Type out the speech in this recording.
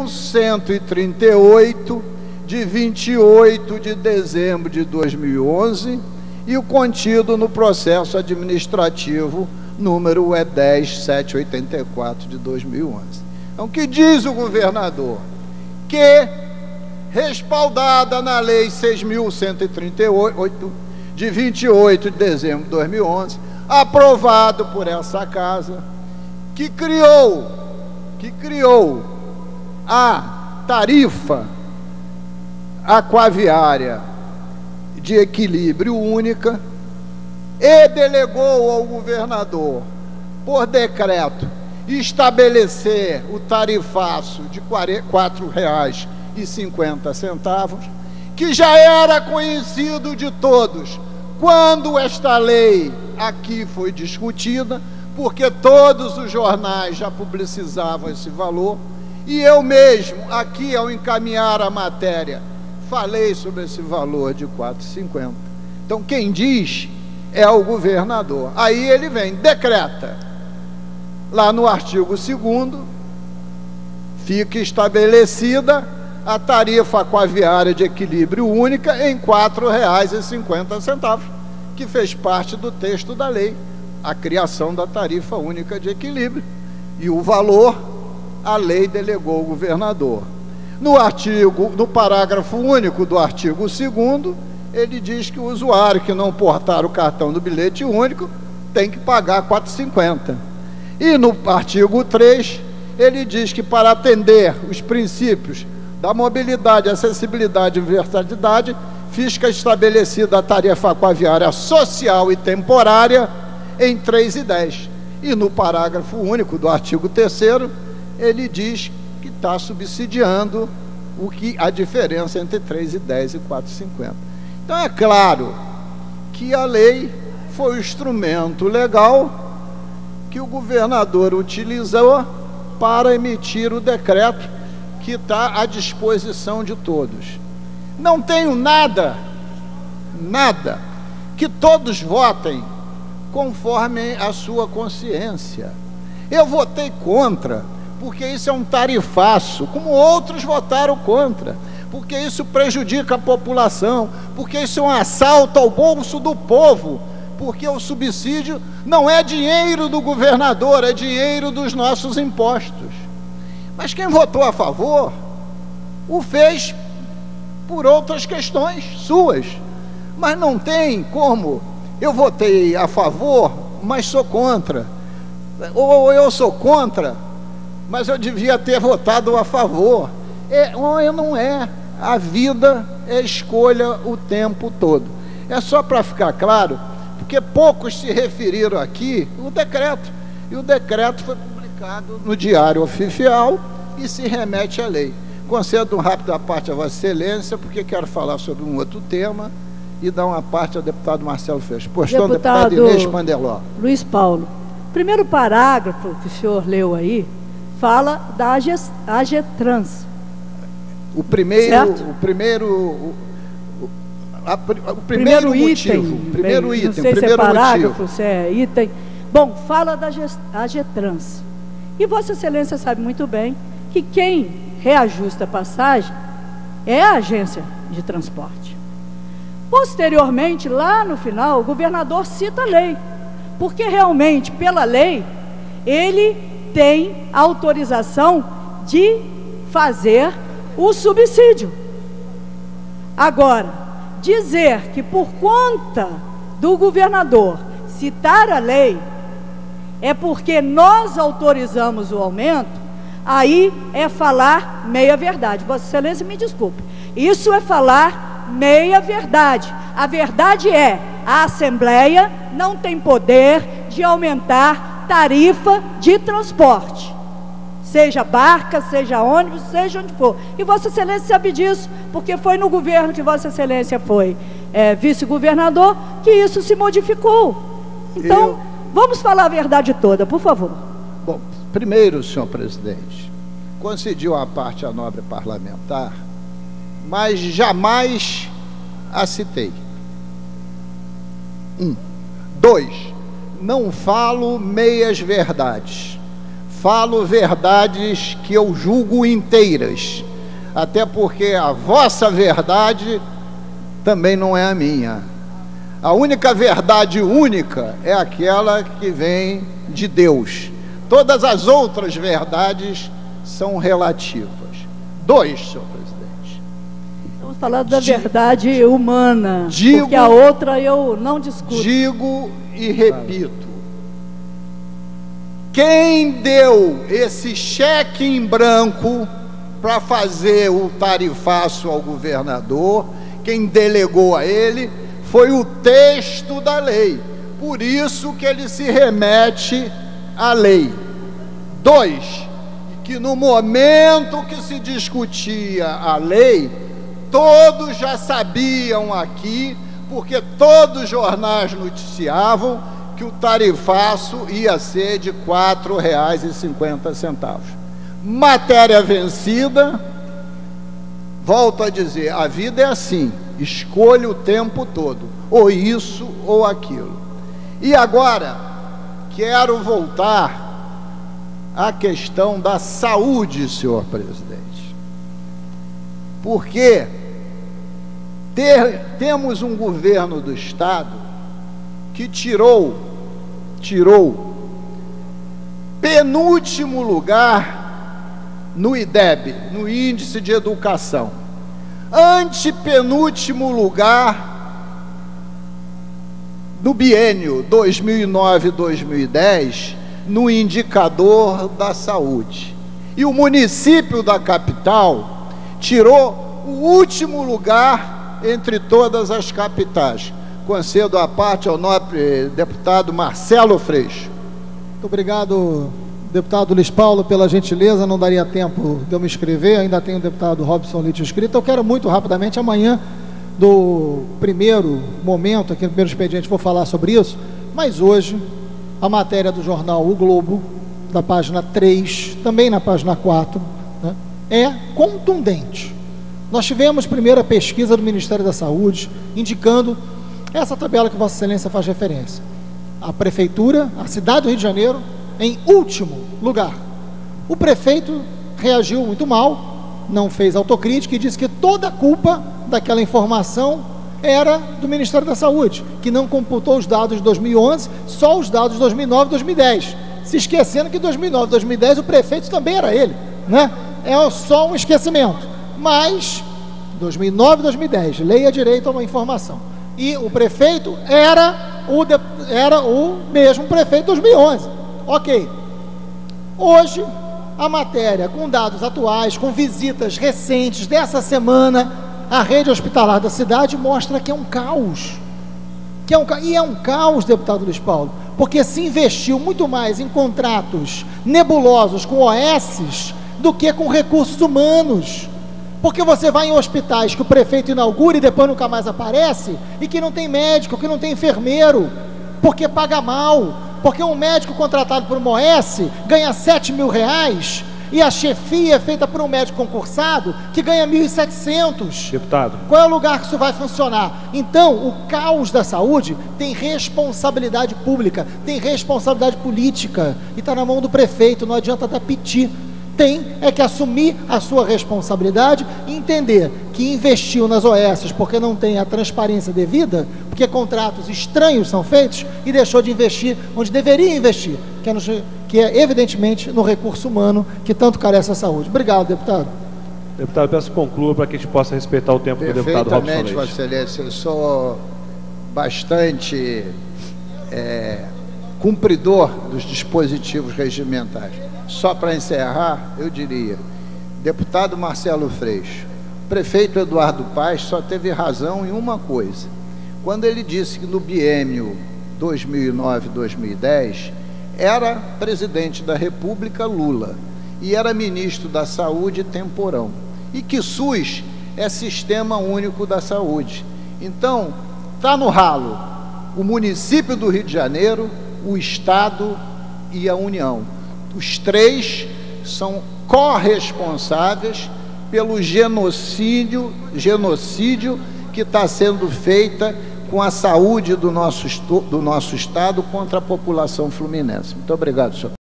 6.138, de 28 de dezembro de 2011, e o contido no processo administrativo número 10.784 de 2011. Então, o que diz o governador? Que, respaldada na Lei 6.138, de 28 de dezembro de 2011, aprovado por essa casa, que criou a tarifa aquaviária de equilíbrio única e delegou ao governador, por decreto, estabelecer o tarifaço de R$ 4,50, que já era conhecido de todos quando esta lei aqui foi discutida, porque todos os jornais já publicizavam esse valor, e eu mesmo, aqui ao encaminhar a matéria, falei sobre esse valor de R$ 4,50. Então, quem diz é o governador. Aí ele vem, decreta, lá no artigo 2º, fica estabelecida a tarifa aquaviária de equilíbrio única em R$ 4,50, que fez parte do texto da lei, a criação da tarifa única de equilíbrio, e o valor a lei delegou ao governador. No parágrafo único do artigo 2º, ele diz que o usuário que não portar o cartão do bilhete único tem que pagar R$ 4,50. E no artigo 3, ele diz que para atender os princípios da mobilidade, acessibilidade e universalidade, fica estabelecida a tarifa aquaviária social e temporária em R$ 3,10. E no parágrafo único do artigo 3º, ele diz que está subsidiando a diferença entre R$ 3,10 e R$ 4,50. Então é claro que a lei foi o instrumento legal que o governador utilizou para emitir o decreto que está à disposição de todos. Não tenho nada que todos votem conforme a sua consciência. Eu votei contra, porque isso é um tarifaço, como outros votaram contra, porque isso prejudica a população, porque isso é um assalto ao bolso do povo, porque o subsídio não é dinheiro do governador, é dinheiro dos nossos impostos. Mas quem votou a favor, o fez por outras questões suas. Mas não tem como, eu votei a favor, mas sou contra. Ou eu sou contra, mas eu devia ter votado a favor. Ou não é. A vida é escolha o tempo todo. É só para ficar claro, porque poucos se referiram aqui ao decreto. E o decreto foi publicado no Diário Oficial e se remete à lei. Concedo rápida parte a Vossa Excelência, porque quero falar sobre um outro tema, e dar uma parte ao deputado Marcelo Freixo. Postão, deputado Inês Pandeló. Luiz Paulo, o primeiro parágrafo que o senhor leu aí fala da AGETRANS. O primeiro item, não sei se é parágrafo, se é item. Bom, fala da AGETRANS. E Vossa Excelência sabe muito bem que quem reajusta a passagem é a agência de transporte. Posteriormente, lá no final, o governador cita a lei, porque realmente, pela lei, ele tem autorização de fazer o subsídio. Agora, dizer que por conta do governador citar a lei é porque nós autorizamos o aumento, aí é falar meia verdade. Vossa Excelência, me desculpe, isso é falar meia verdade. A verdade é, a Assembleia não tem poder de aumentar tarifa de transporte, seja barca, seja ônibus, seja onde for. E Vossa Excelência sabe disso, porque foi no governo que Vossa Excelência foi vice-governador que isso se modificou. Então, vamos falar a verdade toda, por favor. Bom, primeiro, senhor presidente, concedi uma parte à nobre parlamentar, mas jamais a citei. 2, não falo meias verdades, falo verdades que eu julgo inteiras, até porque a vossa verdade também não é a minha. A única verdade única é aquela que vem de Deus. Todas as outras verdades são relativas. 2, senhor presidente. Estamos falando da verdade humana, porque a outra eu não discuto. Digo e repito: quem deu esse cheque em branco para fazer o tarifaço ao governador, quem delegou a ele, foi o texto da lei. Por isso que ele se remete à lei. 2, que no momento que se discutia a lei, todos já sabiam aqui, porque todos os jornais noticiavam que o tarifaço ia ser de R$ 4,50. Matéria vencida, volto a dizer, a vida é assim, escolha o tempo todo, ou isso ou aquilo. E agora, quero voltar à questão da saúde, senhor presidente, porque temos um governo do Estado que tirou penúltimo lugar no IDEB, no Índice de Educação, antepenúltimo lugar no biênio 2009-2010, no indicador da saúde. E o município da capital tirou o último lugar entre todas as capitais. Concedo a parte ao nobre deputado Marcelo Freixo. Muito obrigado, deputado Luiz Paulo, pela gentileza. Não daria tempo de eu me inscrever, ainda tem o deputado Robson Litt inscrito. Eu quero muito rapidamente, amanhã, do primeiro momento, aqui no primeiro expediente, vou falar sobre isso, mas hoje, a matéria do jornal O Globo, da página 3, também na página 4, né, é contundente. Nós tivemos primeira pesquisa do Ministério da Saúde, indicando essa tabela que Vossa Excelência faz referência. A prefeitura, a cidade do Rio de Janeiro, em último lugar. O prefeito reagiu muito mal, não fez autocrítica e disse que toda a culpa daquela informação era do Ministério da Saúde, que não computou os dados de 2011, só os dados de 2009 e 2010, se esquecendo que 2009 e 2010 o prefeito também era ele, né? É só um esquecimento, mas 2009 e 2010, leia direito a uma informação, e o prefeito era o mesmo prefeito de 2011, ok. Hoje, a matéria com dados atuais, com visitas recentes dessa semana, a rede hospitalar da cidade mostra que é um caos. E é um caos, deputado Luiz Paulo, porque se investiu muito mais em contratos nebulosos com OSs do que com recursos humanos. Porque você vai em hospitais que o prefeito inaugura e depois nunca mais aparece, e que não tem médico, que não tem enfermeiro, porque paga mal, porque um médico contratado por uma OS ganha R$7 mil, e a chefia é feita por um médico concursado que ganha 1.700. Deputado. Qual é o lugar que isso vai funcionar? Então, o caos da saúde tem responsabilidade pública, tem responsabilidade política, e está na mão do prefeito, não adianta dar piti. Tem que assumir a sua responsabilidade e entender que investiu nas OS porque não tem a transparência devida, porque contratos estranhos são feitos, e deixou de investir onde deveria investir, que é evidentemente no recurso humano que tanto carece a saúde. Obrigado, deputado. Deputado, peço que conclua para que a gente possa respeitar o tempo do deputado Robson Leite. Perfeitamente, Vossa Excelência. Eu sou bastante cumpridor dos dispositivos regimentais. Só para encerrar, eu diria, deputado Marcelo Freixo, prefeito Eduardo Paes só teve razão em uma coisa, quando ele disse que no biênio 2009-2010 era presidente da República Lula e era ministro da Saúde Temporão, e que SUS é Sistema Único da Saúde. Então, está no ralo o município do Rio de Janeiro, o Estado e a União. Os três são corresponsáveis pelo genocídio que está sendo feita com a saúde do nosso Estado contra a população fluminense. Muito obrigado, senhor.